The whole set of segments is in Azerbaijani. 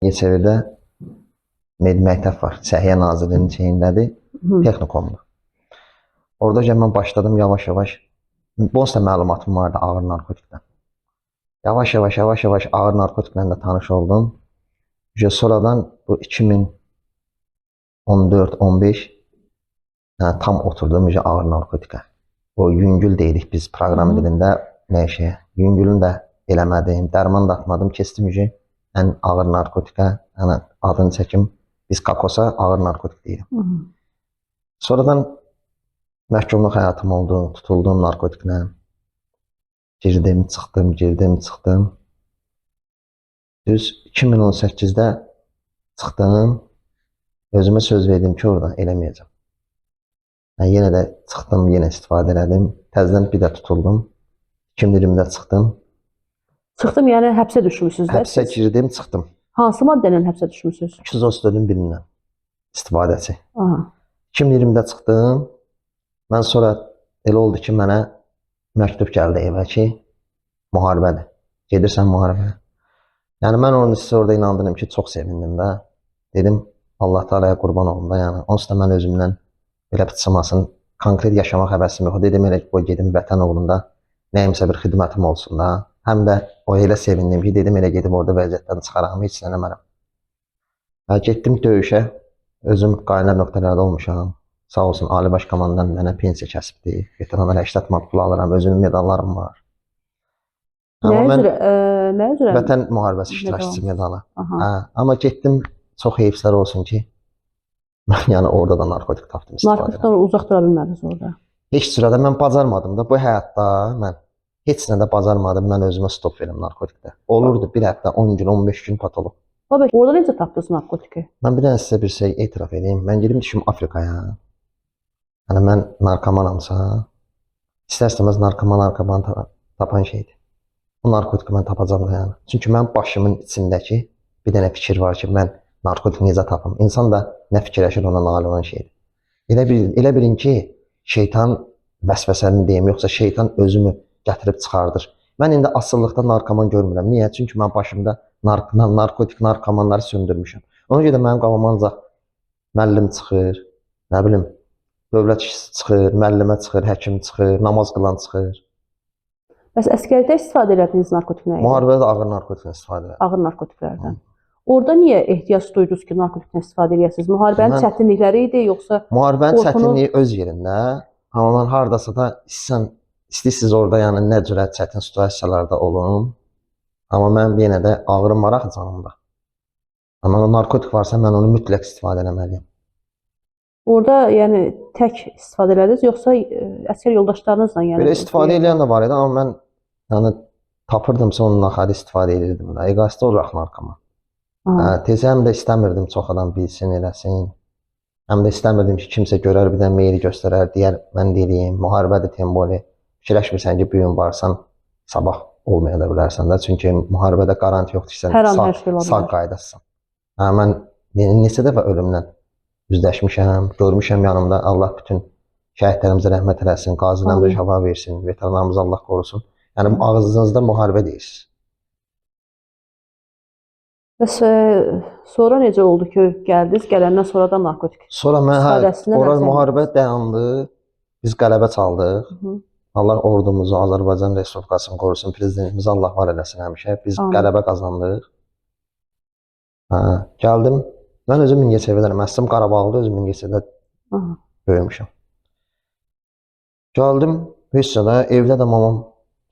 Yesəvidə məktəb var. Səhiyyə Nazirliyinin şeyindədir. Texnikumdur. Orada mən başladım yavaş-yavaş. Bonusda məlumatım vardı ağır narkotikdən. Yavaş-yavaş ağır narkotiklə də tanış oldum. Sonradan bu 2014-15 tam oturdum ağır narkotikə. O yüngül deyirik biz proqram dilində nəşəyə. Yüngülün də eləmədim, dərman da atmadım, keçdim ən ağır narkotikə, adını çəkim. Biz kakosa ağır narkotik deyirik. Sonradan məhkumluq həyatım oldu, tutuldum narkotiklə. Girdim, çıxdım. Düz 2018-də çıxdım. Özümə söz verdim ki, oradan eləməyəcəm. Yenə də çıxdım, yenə istifadə elədim. Təzədən bir də tutuldum. 2020-də çıxdım. Çıxdım, yəni həbsə düşmüsünüz də? Həbsə girdim, çıxdım. Hansı maddələ həbsə düşmüsünüz? 234-ün birindən istifadəsi. 2020-də çıxdım. Mən sonra elə oldu ki, mənə məktub gəldi evə ki, müharibədir. Gedirsən müharibəyə. Yəni mən onun sizə orada inandırım ki, çox sevindim də. Dedim, Allah Teala'ya qurban olum da. Yəni onsuz da mən özümdən belə pıçılmasın, konkret yaşamaq həvəsim yox. Dedim, elə ki, gedim vətən uğrunda nəyimsə bir xidmətim olsun da. Həm də o elə sevindim ki, dedim, elə gedib orada vəziyyətdən çıxaram, heç eləmərəm. Getdim döyüşə, özüm qaynar nöqtələrdə olmuşam. Sağ olsun, Ali Baş Komandan mənə pensiya kəsibdir. Veteranlara 80 manat pul alıram, özümün medallarım var. Nə üzrə? Vətən müharibəsi iştirakçısı medalı. Amma getdim, çox heyfsizlər olsun ki, mən yəni orada da narkotik tapdım. Narkotikdən uzaq dura bilmədiniz orada? Heç sırada mən bacarmadım da, bu həyatda mən heç nə də bacarmadım, mən özümə stop verim narkotikdə. Olurdu bir həftə, 10 gün, 15 gün patolog. Babək, orada necə tapdınız narkotiki? Mən bir dənə sizə bir şey etiraf edeyim. Mən gedim düşüm Afrikaya. Yəni mən narkomanamsa, istər-istəməz narkoman tapan şeydir. Bu narkotiki mən tapacam da yəni. Çünki mən başımın içindəki bir dənə fikir var ki, mən narkotik necə tapım? İnsan da nə fikirləşir ona nail olan şeydir. Elə bilin ki, şeytan vəsvəsəni deyim, yoxsa şeytan özümü gətirib çıxardır. Mən indi asıllıqda narkoman görmürəm. Niyə? Çünki mən başımda narkotik narkomanları söndürmüşəm. Ona görə də mənim qabağıma ancaq müəllim çıxır, nə bilim, dövlət işçisi çıxır, müəllimə çıxır, həkim çıxır, namaz qılan çıxır. Bəs əskərdə istifadə elədiniz narkotik nə idi? Müharibədə ağır narkotikdən istifadə edirəm. Ağır narkotiklərdən. Orada niyə ehtiyac duydunuz ki, narkotikdən istifadə edirsiniz? Müharibənin çətinlikləri idi, yoxsa müharibənin çətinliyi öz yerində. Amma mən hardasa da istəyirsiniz orada, yəni nə cürə çətin situasiyalarda olum. Amma mən yenə də ağrım var axı canımda. Amma narkotik varsa mən onu mütləq istifadə etməliyəm. Orada yəni tək istifadə elədiniz, yoxsa əsgər yoldaşlarınızla yəni? Belə istifadə edən də var idi, amma mən yəni tapırdımsa onunla xədi istifadə edirdim. Eqasitə olaraq narkoman. Tez həm də istəmirdim çox adam bilsin, eləsin. Həm də istəmirdim ki, kimsə görər, bir də meyli göstərər, deyər, mən deyiliyim, müharibədir temboli. Fikirləşmirsən ki, bu gün varsan, sabah olmaya da bilərsən də. Çünki müharibədə garanti yoxdur ki, sən sağ qaydasın. Mən neçə dəfə ölümlə üzləşmişəm, görmüşəm yanımda. Allah bütün şəhidlərimizə rəhmət eləsin, qazilərimizə şəfa versin, veteranlarımızı Allah qorusun. Yəni ağzınızda müharibə deyirsiniz. Bəs sonra necə oldu ki, gəldiniz, gələndən sonra da narkotik? Sonra mən müharibə dayandı, biz qələbə çaldıq. Allah ordumuzu, Azərbaycan Respublikasını qorusun, prezidentimizi Allah var eləsin həmişə. Biz qələbə qazandıq. Gəldim, mən özüm Mingəçevirdəyəm, əsləm Qarabağlıda, özüm Mingəçevirdə böyümüşəm. Gəldim, Hüssədə, evdə də mamam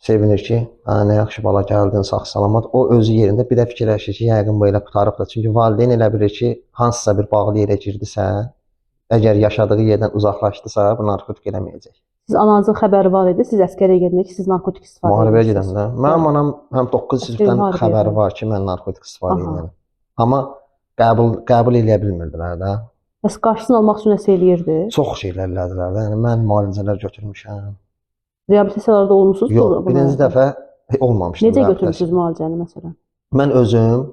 sevinir ki, nə yaxşı bala gəldin, sağ-salamat. O özü yerində bir də fikirləşir ki, yəqin bu elə qutarıb da. Çünki valideyn elə bilir ki, hansısa bir bağlı yerə girdisə, əgər yaşadığı yerdən uzaqlaşdısa, bu narkotik eləməyəcək. Siz ananızın xəbəri var idi, siz əskəriyə gedəndə ki, siz narkotik istifadə edirsiniz. Müharibəyə gedəndə. Mənim anam həm 9 sinifdən xəbəri var ki, mən narkotik istifadə edirəm. Amma qəbul eləyə bilmirdilər də. Bəs qarşısını almaq üçün nəsə eləyirdi? Çox şeylər elədilər də. Yəni mən müalicələr götürmüşəm. Reabilitasiyalarda olmusunuz? Yox, birinci dəfə olmamışdım. Necə götürmüşsünüz müalicəni məsələn? Mən özüm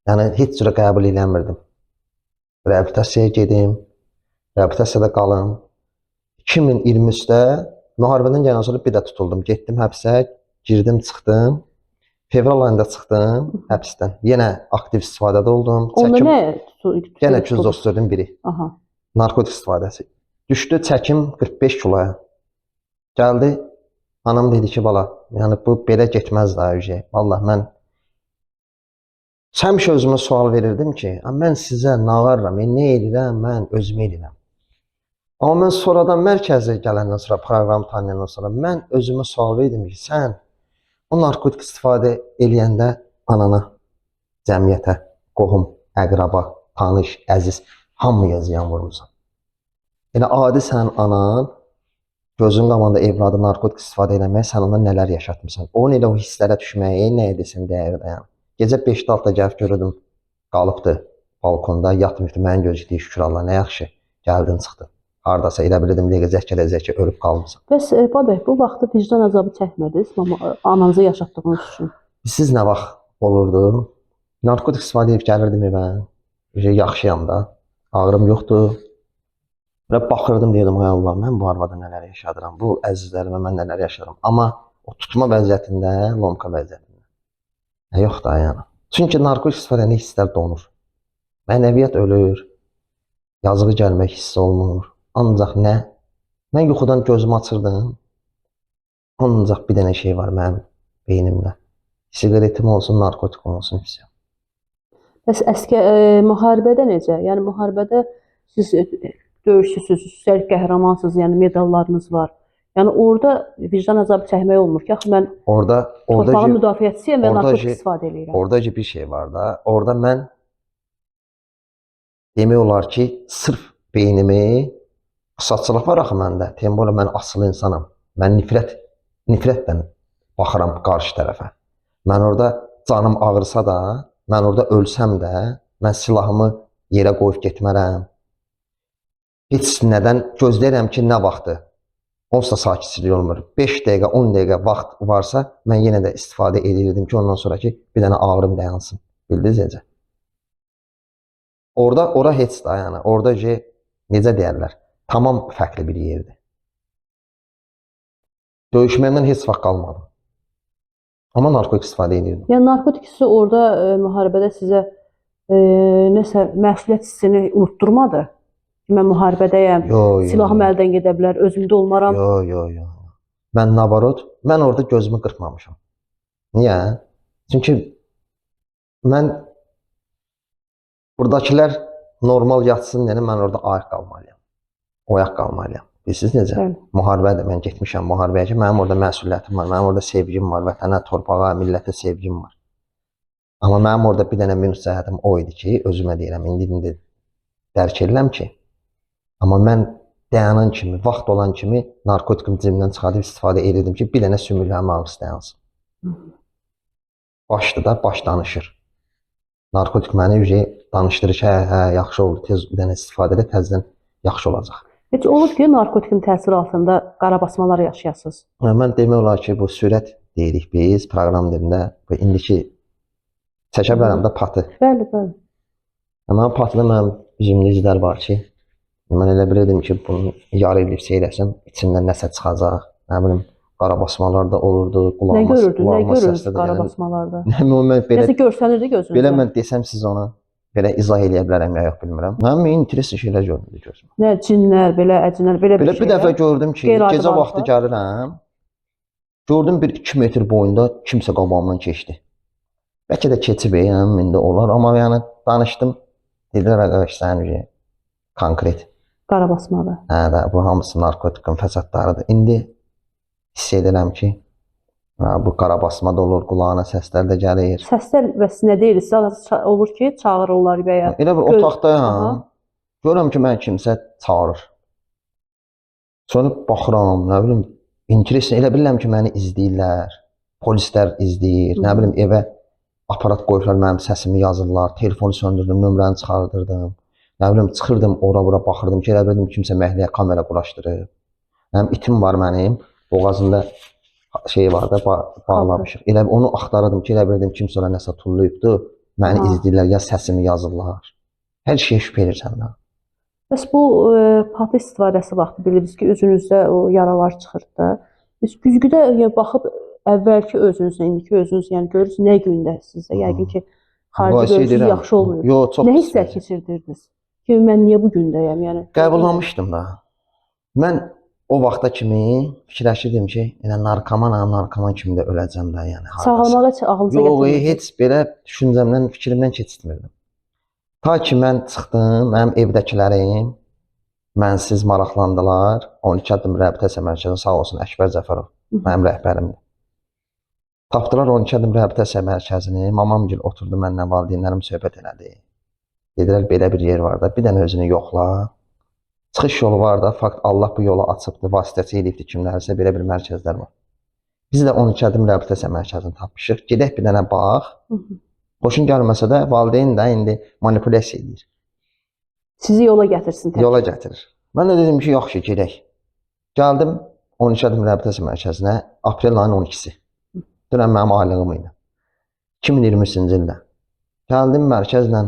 yəni heç cürə qəbul eləmirdim. Reabilitasiyaya gedim, reabilitasiyada qalım. 2023-də müharibədən gələndən sonra bir də tutuldum. Getdim həbsə, girdim, çıxdım. Fevral ayında çıxdım həbsdən. Yenə aktiv istifadədə oldum. Onda Çəkim nə? yenə 294-ün biri. Aha. Narkotik istifadəsi. Düşdü çəkim 45 kiloya. Gəldi, anam dedi ki, bala, yəni bu belə getməz daha öcə. Vallahi mən həmişə özümə sual verirdim ki, mən sizə nə varıram, nə edirəm, mən özümə edirəm. Amma mən sonradan mərkəzə gələndən sonra, proqramı tanıyandan sonra mən özümə sual verdim ki, sən o narkotik istifadə eləyəndə anana, cəmiyyətə, qohum, əqraba, tanış, əziz, hamıya ziyan vurmusan. Elə adi sənin anan gözün qabağında evladı narkotik istifadə eləmək, sən ona nələr yaşatmısan. Onun elə o hisslərə düşməyi, nə edesin dəyər dayan. Gecə 5-də altda gəlib görürdüm, qalıbdı balkonda, yatmışdı, mənim gözlükdə şükür Allah, nə yaxşı, gəldin çıxdı. Hardasa elə bilirdim, zəkə ölüb qalmışsan. Bəs Babək, bu vaxtda vicdan əzabı çəkmədiniz, ananızı yaşatdığınız üçün? Siz nə vaxt olurdu? Narkotik istifadə edib gəlirdim evə, yaxşıyam da, ağrım yoxdur. Və baxırdım, deyirdim, ay Allah, mən bu arvada nələr yaşadıram, bu əzizlərimə mən nələr yaşadıram. Amma o tutma vəziyyətində, lomka vəziyyətində. Yox da yəni. Çünki narkotik istifadəndə hisslər donur. Mənəviyyat ölür, yazığı gəlmək hissi olmur. Ancaq nə? Mən yuxudan gözümü açırdım. Ancaq bir dənə şey var mənim beynimdə. Siqaretim olsun, narkotik olsun hissiyam. Bəs müharibədə necə? Yəni müharibədə siz döyüşçüsüz, üstəlik qəhrəmansınız, yəni medallarınız var. Yəni orada vicdan əzabı çəkmək olmur ki, axı mən torpağın müdafiəçisiyəm və narkotik istifadə edirəm. Orada bir şey var da, orada mən demək olar ki, sırf beynimi, qısaçılıq var axı məndə, tempola mən asılı insanam. Mən nifrətlə baxıram qarşı tərəfə. Mən orada canım ağrısa da, mən orada ölsəm də, mən silahımı yerə qoyub getmərəm. Heç nədən gözləyirəm ki, nə vaxtı? Onsuz da sakitçilik olmur. 5 dəqiqə, 10 dəqiqə vaxt varsa, mən yenə də istifadə edirdim ki, ondan sonraki bir dənə ağrım dayansın. Bildiniz necə? Ora heç də yəni. Orada necə deyərlər? Tamam fərqli bir yerdir. Döyüşməkdən heç vaxt qalmadım. Amma narkotik istifadə edirdim. Yəni narkotik hissi orada müharibədə sizə nəsə məsuliyyət hissini unutturmadı? Mən müharibədəyəm, silahım əldən gedə bilər, özümdə olmaram. Yox. Mən nabarot, mən orada gözümü qırpmamışam. Niyə? Çünki mən buradakilər normal yatsın deyə mən orada ayaq qalmalıyam. Oyaq qalmalıyam. Bilirsiniz necə? Müharibədə mən getmişəm müharibəyə ki, mənim orada məsuliyyətim var, mənim orada sevgim var, vətənə, torpağa, millətə sevgim var. Amma mənim orada bir dənə minus cəhətim o idi ki, özümə deyirəm, indi dərk edirəm ki, amma mən dayanan kimi, vaxt olan kimi narkotikimi cibimdən çıxarıb istifadə edirdim ki, bir dənə sümüklərim ağrısı dayansın. Başdır da, baş danışır. Narkotik məni danışdırır ki, hə, yaxşı oldu, tez bir dənə istifadə elə, təzdən yaxşı olacaq. Heç olub ki, narkotikin təsiri altında qarabasmalar yaşayasınız? Mən demək olar ki, bu sürət deyirik biz, proqram dilində, indiki çəkə bilərəm də patı. Bəli. Amma patıda mənim üzümlü izlər var ki, mən elə bilirdim ki, bunu yarı eləyib seyləsəm, içindən nəsə çıxacaq, nə bilim, qarabasmalar da olurdu, qulağıma səslə də qarabasmalarda? Nəsə görsənirdi gözünüzdə? Belə mən desəm siz ona, belə izah eləyə bilərəm ya yox bilmirəm. Mənim interesli şeylər göründü gözümə. Nə cinlər, belə əcinlər, belə bir şeylər? Bir dəfə gördüm ki, gecə vaxtı gəlirəm, gördüm bir 2 metr boyunda kimsə qabağımdan keçdi. Bəlkə də keçib, yəni indi olar, amma yəni danışdım, dedilər arkadaş sənin konkret. Qarabasmadır. Hə də, bu hamısı narkotikin fəsadlarıdır. İndi hiss edirəm ki, bu qarabasma da olur, qulağına səslər də gəlir. Səslər və siz nə deyirsiniz? Olur ki, çağırırlar və ya... Elə bir otaqdayam, görürəm ki, mən kimsə çağırır. Sonra baxıram, nə bilim, interesli, elə bilirəm ki, məni izləyirlər, polislər izləyir, nə bilim, evə aparat qoyurlar, mənim səsimi yazırlar, telefonu söndürdüm, nömrəni çıxardırdım. Nə bilim, çıxırdım, ora-bura baxırdım ki, elə bildim kimsə məhliyə kamera quraşdırıb. Mənim itim var mənim, boğazında şey var da, bağlamışıq. Elə onu axtarırdım ki, elə bildim kimsə ona nəsə tullayıbdı, məni izləyirlər, ya səsimi yazırlar. Hər şeyə şübhə edirsən də. Bəs bu patı istifadəsi vaxtı bilirsiniz ki, üzünüzdə o yaralar çıxırdı. Biz güzgüdə baxıb əvvəlki özünüzlə, indiki özünüz, yəni görürsünüz nə gündəsiz də. Yəqin ki, xarici Müqayisə görürsünüz edirəm. yaxşı olmuyor. Yox, çox Nə pis hisslər vəziyyət. keçirdirdiniz? Ki, mən niyə bu gündəyəm? Yəni Qəbullanmışdım da. Mən o vaxta kimi fikirləşirdim ki, elə narkoman kimi də öləcəm də, yəni hardasa. sağalmağa heç ağlınıza Yox, gətirmədiniz. heç belə düşüncəmdən, fikrimdən keçirtmirdim. Ta ki mən çıxdım, mənim evdəkilərim mənsiz maraqlandılar. 12 addım reabilitasiya mərkəzi sağ olsun Əkbər Cəfərov mənim rəhbərimdir. Tapdılar 12 addım reabilitasiya mərkəzini. Mamamgil oturdu mənlə, valideynlərim söhbət elədi. Dedilər belə bir yer var da, bir dənə özünü yoxla. Çıxış yolu var da, fakt Allah bu yolu açıbdı, vasitəçi eləyibdi kimlərsə, belə bir mərkəzlər var. Biz də 12 addım reabilitasiya mərkəzini tapmışıq. Gedək bir dənə bax. Xoşun gəlməsə də valideyn də indi manipulyasiya edir. Sizi yola gətirsin. Tək. Yola gətirir. Mən də dedim ki, yaxşı, gedək. Gəldim 12 addım reabilitasiya mərkəzinə, aprel ayının 12-si. Dünən mənim aylığım idi. 2023-cü ildə. Gəldim, mərkəzlə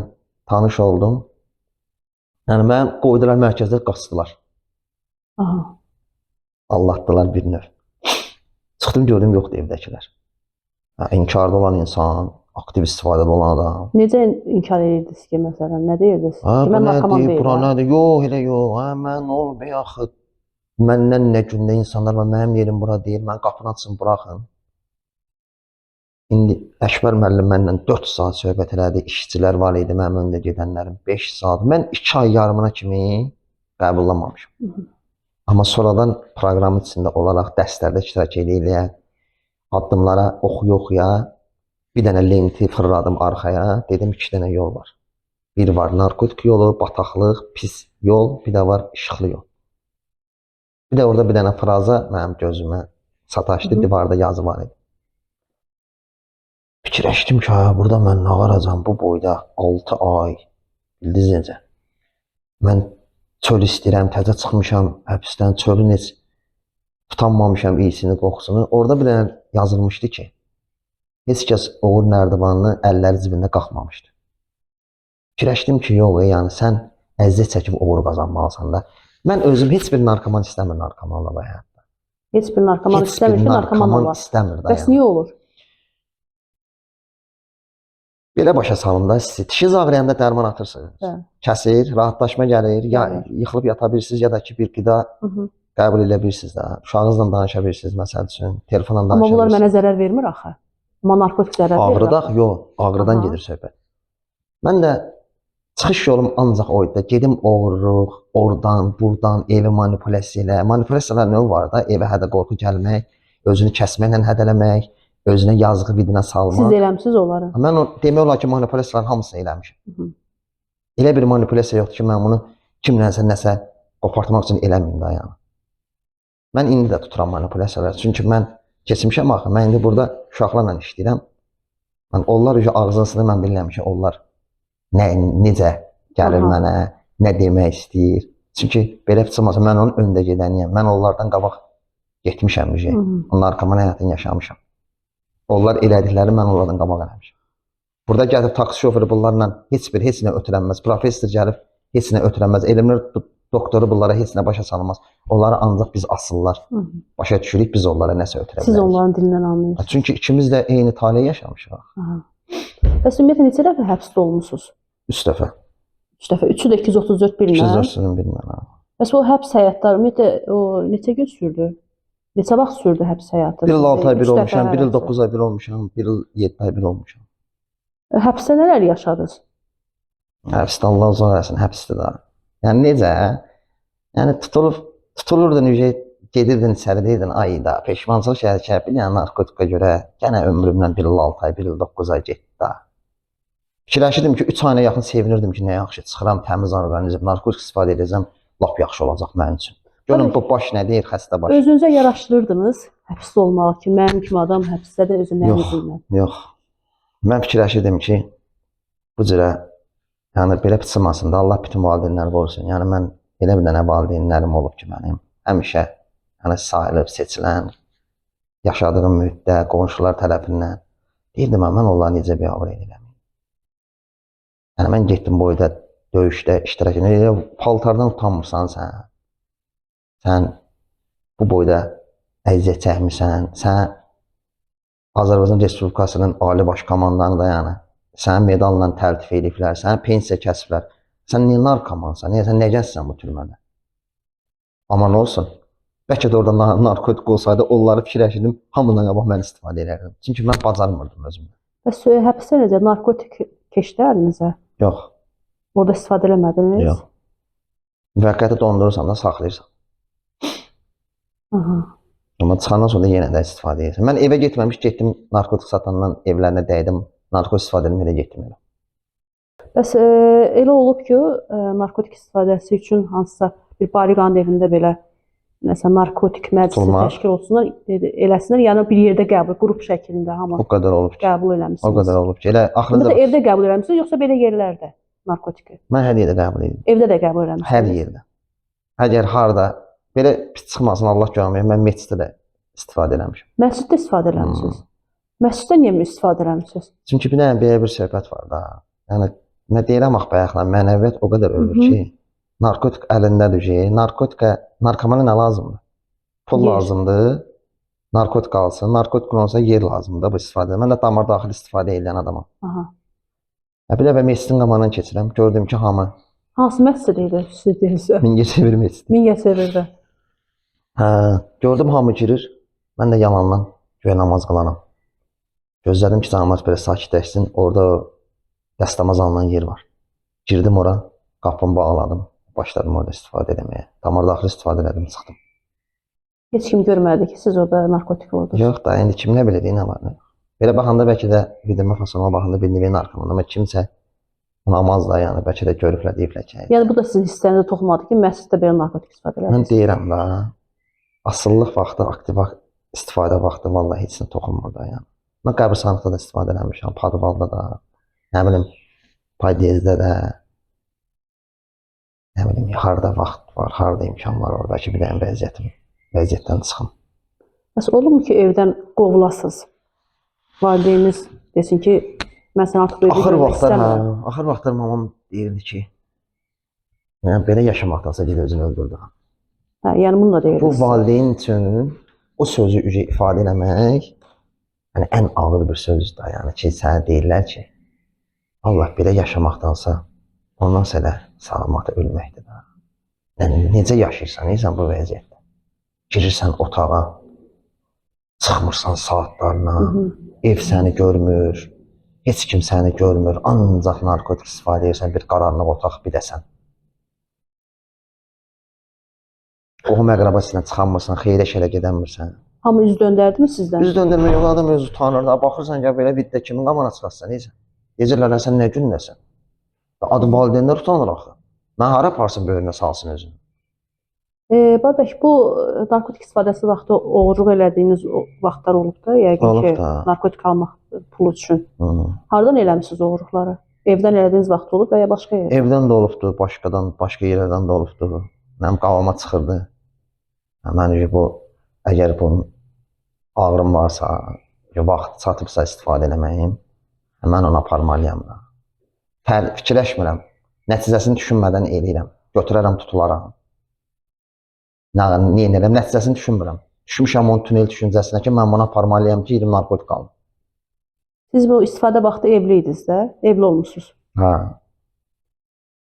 tanış oldum. Yəni, mən qoydular mərkəzdə qaçdılar. Aha. Allahdılar bir növ. Çıxdım, gördüm, yoxdur evdəkilər. İnkarda olan insan, aktiv istifadədə olan adam. Necə inkar edirdiniz ki, məsələn, nə deyirdiniz? Ha, Ki, bu mən narkoman nədir, bura deyirəm. nədir? Yox, elə yox. Ha, mən olub, yaxı. Məndən nə gündə insanlar var, mənim yerim bura deyil, mən qapını açın, buraxın. İndi Əkbər müəllim mənlə 4 saat söhbət elədi, işçilər var idi, mənim öndə gedənlərim 5 saat. Mən 2 ay yarımına kimi qəbullanmamışım. Amma sonradan proqram içində olaraq dərslərdə iştirak eləyə, addımlara oxuya, bir dənə lenti fırladım arxaya, dedim 2 dənə yol var. Bir var narkotik yolu, bataqlıq, pis yol, bir də var işıqlı yol. Bir də orada bir dənə fraza mənim gözümə sataşdı, divarda yazı var idi. Fikirləşdim ki, burada mən nə varacam bu boyda 6 ay, bildiniz necə? Mən çöl istəyirəm, təzə çıxmışam, həbsdən çölün heç tutanmamışam iyisini, qoxusunu. Orada bir dənə yazılmışdı ki, heç kəs Oğur Nərdivanlı əlləri cibində qalxmamışdı. Fikirləşdim ki, yox, yəni sən əziyyət çəkib uğur qazanmalısan da. Mən özüm heç bir narkoman istəmir narkomanla bu həyatda. Heç bir narkoman istəmir ki, narkoman var. İstəmir da. Bəs niyə olur? Belə başa salın da, siz dişiniz ağrıyanda dərman atırsınız. Hə. Kəsir, rahatlaşma gəlir, ya Gəlir. yıxılıb yata bilirsiniz, ya da ki bir qida qəbul edə bilirsiniz də. Uşağınızla danışa bilirsiniz, məsəl üçün, telefonla danışa Amma bunlar bilirsiniz. mənə zərər vermir axı. Amma narkotik zərər verir. Ağrıda, axı. yox, ağrıdan Aha. gedir söhbət. Mən də çıxış yolum ancaq oydu da, gedim oğurluq, oradan, buradan, evi manipulyasiya ilə. Manipulyasiyalar nə var da, evə hədə qorxu gəlmək, özünü kəsməklə hədələmək, özünə yazığı vidinə salmaq. Siz eləmsiz onları. Mən o demək olar ki, manipulyasiyaların hamısını eləmişəm. Elə bir manipulyasiya yoxdur ki, mən bunu kimlənsə nəsə qopartmaq üçün eləməyim da yəni. Mən indi də tuturam manipulyasiyalar. Çünki mən keçmişəm axı. Mən indi burada uşaqlarla işləyirəm. Mən onlar üzə ağzısını mən bilmirəm ki, onlar necə gəlir mənə, nə demək istəyir. Çünki belə çıxmasa mən onun öndə gedəniyəm. Mən onlardan qabaq getmişəm müjə. Onlar narkoman həyatını yaşamışam. Onlar elədikləri mən onlardan qabaq eləmişəm. Burada gəlib taksi şoförü bunlarla heç nə ötürənməz. Professor gəlib heç nə ötürənməz. Elmlər doktoru bunlara heç nə başa salmaz. Onları ancaq biz asıllar. Başa düşürük, biz onlara nəsə ötürə bilərik. Siz onların dilindən anlayırsınız. Çünki ikimiz də eyni taleyi yaşamışıq. Bəs ümumiyyətlə neçə dəfə həbsdə olmusunuz? 3 dəfə. 3 dəfə. 3-ü də 234 bilmən. 234-ünü bilmən. Bəs o həbs həyatları ümumiyyətlə o neçə gün sürdü? Neçə vaxt sürdü həbs həyatı? 1 il 6 ay bir Üç dəfə olmuşam, 1 il hərəsi. 9 ay bir olmuşam, 1 il 7 ay bir olmuşam. Həbsdə nələr yaşadınız? Həbsdə Allah uzaq eləsin, həbsdə də. Yəni necə? Yəni tutulurdun, gedirdin içəri deyirdin, ay da, peşmançılıq şəhərkə, bir yəni narkotika görə, gənə ömrümdən 1 il 6 ay, 1 il 9 ay getdi da. Fikirləşirdim ki, 3 ayına yaxın sevinirdim ki, nə yaxşı, çıxıram, təmiz orqanizm, narkotik istifadə edəcəm, lap yaxşı olacaq mənim üçün. Görün, bu baş nə deyir, xəstə baş. Özünüzə yaraşdırırdınız həbsdə olmağı ki, mənim kimi adam həbsdə də özü nə bilmir. Yox. Mən fikirləşirdim ki, bu cürə, yəni belə çıxmasın da, Allah bütün valideynləri qorusun. Yəni mən elə bir dənə valideynlərim olub ki, mənim həmişə yəni sayılıb, seçilən, yaşadığım mühitdə, qonşular tərəfindən deyirdim, mən onları necə biabır edəm. Yəni mən getdim boyda döyüşdə iştirak edirəm. Paltardan utanmırsan sən. Sən bu boyda əziyyət çəkmirsən. Sən Azərbaycan Respublikasının Ali Baş Komandanı da yəni səni medalla təltif ediblər, sənə pensiya kəsiblər. Sən niyə narkomansan? Niyə sən necəsən bu türmədə? Aman olsun. Bəlkə də orada narkotik olsaydı, onları fikirləşirdim, hamından qabaq mən istifadə edərdim. Çünki mən bacarmırdım özümdə. Bəs həbsdə necə narkotik keçdi əlinizə? Yox, Orada istifadə eləmədiniz? yox. Müvəqqəti dondurursan da saxlayırsan. Aha. Amma çıxandan sonra yenə də istifadə edirsən. Mən evə getməmiş getdim, narkotik satandan evlərinə dəydim, narkotik istifadə edib elə getdim elə. Bəs elə olub ki, narkotik istifadəsi üçün hansısa bir bariqanın evində belə məsələn narkotik məclisi Tutulmaq. təşkil olsunlar, eləsinlər, yəni bir yerdə qəbul, qrup şəklində hamı O qədər olub ki, qəbul o eləmisiniz. qədər olub ki, elə Bunu da axırda evdə qəbul eləmisiniz, yoxsa belə yerlərdə narkotiki? mən hər yerdə qəbul edirdim. Evdə də qəbul eləmisiniz? Hər yerdə. Əgər harda belə pis çıxmasın Allah görməyim, mən meçiddə də istifadə eləmişəm. Məsciddə istifadə eləmisiniz? Məsciddə niyə istifadə eləmisiniz? Çünki bir dənə belə bir söhbət var da. Yəni nə deyirəm ax bayaqla, mənəviyyat o qədər ölür ki, narkotik əlindədir ki, narkomana nə lazımdır? Pul Yer. lazımdır. Narkotik alsın, narkotik olsa yer lazımdır bu istifadəyə. Mən də damar daxili istifadə edən adamam. Aha. Bir də mən meçidin qabağından keçirəm, gördüm ki, hamı Hansı məscid idi siz deyirsə? Mingəçevir meçidi. Mingəçevirdə. Hə, gördüm hamı girir. Mən də yalandan göyə namaz qılanam. Gözlədim ki, cəmaət belə sakitləşsin. Orada dəstəmaz alınan yer var. Girdim ora, qapımı bağladım. Başladım orada istifadə etməyə. Damar daxili istifadə elədim, çıxdım. Heç kim görmədi ki, siz orada narkotik oldunuz. Yox da, indi kim nə bilir, nə var, nə yox. Belə baxanda bəlkə də videoma fasona baxanda bir nevi narkoman, amma kimsə namaz da, yəni bəlkə də görüblər, deyiblər ki, Yəni bu da sizin hisslərinizə toxunmadı ki, məsciddə belə narkotik istifadə mən eləmisiniz. deyirəm da, asıllıq vaxtı, aktiv istifadə vaxtı vallahi heç nə toxunmur da, yəni. Mən qəbirstanlıqda da istifadə eləmişəm, Padvalda da, nə bilim, Paydiyezdə də, nə bilim, harda vaxt var, harda imkan var orada ki, bir dənə vəziyyətdən çıxım. Bəs olurmu ki, evdən qovulasınız? Valideyniniz desin ki, mən səni artıq evdə Axır görmək vaxtlar, istəmirəm. axır vaxtlar mamam deyirdi ki, yəni belə yaşamaqdansa gel özünü öldürdü. Hə, yəni bunu da Bu deyirsiniz. valideyn üçün o sözü ifadə eləmək, yəni ən ağır bir sözdür da, yəni ki, sənə deyirlər ki, Allah belə yaşamaqdansa ondan sonra salamat ölməkdir da. Yəni necə yaşayırsan, necə bu vəziyyətdə? Girirsən otağa, çıxmırsan saatlarla, ev səni görmür, heç kim səni görmür, ancaq narkotik istifadə edirsən, bir qaranlıq otaq bir də sən. Qohum əqrəbasından çıxanmırsan, xeyrə şərə gedənmirsən. Hamı üz döndərdi mi sizdən? Üz döndürmə yox, adam özü utanır da, baxırsan ki, belə viddə kimin qabağına çıxarsan, necə? Deyirlər, sən nə gündəsən? Adım valideynlər utanır axı. Mən hara aparsın böyrünə salsın özünü? Babək, bu narkotik istifadəsi vaxtı oğurluq elədiyiniz vaxtlar olub da, yəqin Olub ki, da. narkotik almaq pulu üçün. Hı. Hardan eləmisiniz oğurluqları? Evdən elədiyiniz vaxt olub və ya başqa yer? Evdən də olubdu, başqa yerlərdən də olubdu. Mənim qavama çıxırdı. Mən bu, əgər bunun ağrım varsa, vaxt çatıbsa istifadə eləməyim, mən onu aparmalıyam da. Fikirləşmirəm, nəticəsini düşünmədən eləyirəm. Götürərəm, tutularam. Niyə eləyirəm, nəticəsini düşünmürəm. Düşmüşəm onun tünel düşüncəsinə ki, mən bunu aparmalıyam ki, 20 narkotik alım. Siz bu istifadə vaxtı evli idiniz də, evli olmusunuz. Hə.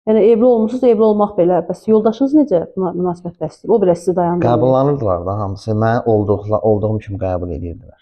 Yəni evli olmusunuz, evli olmaq belə. Bəs yoldaşınız necə münasibət bəsləyir? O belə sizi dayandırır. Qəbullanırdılar da hamısı. Mən olduğum kimi qəbul edirdilər.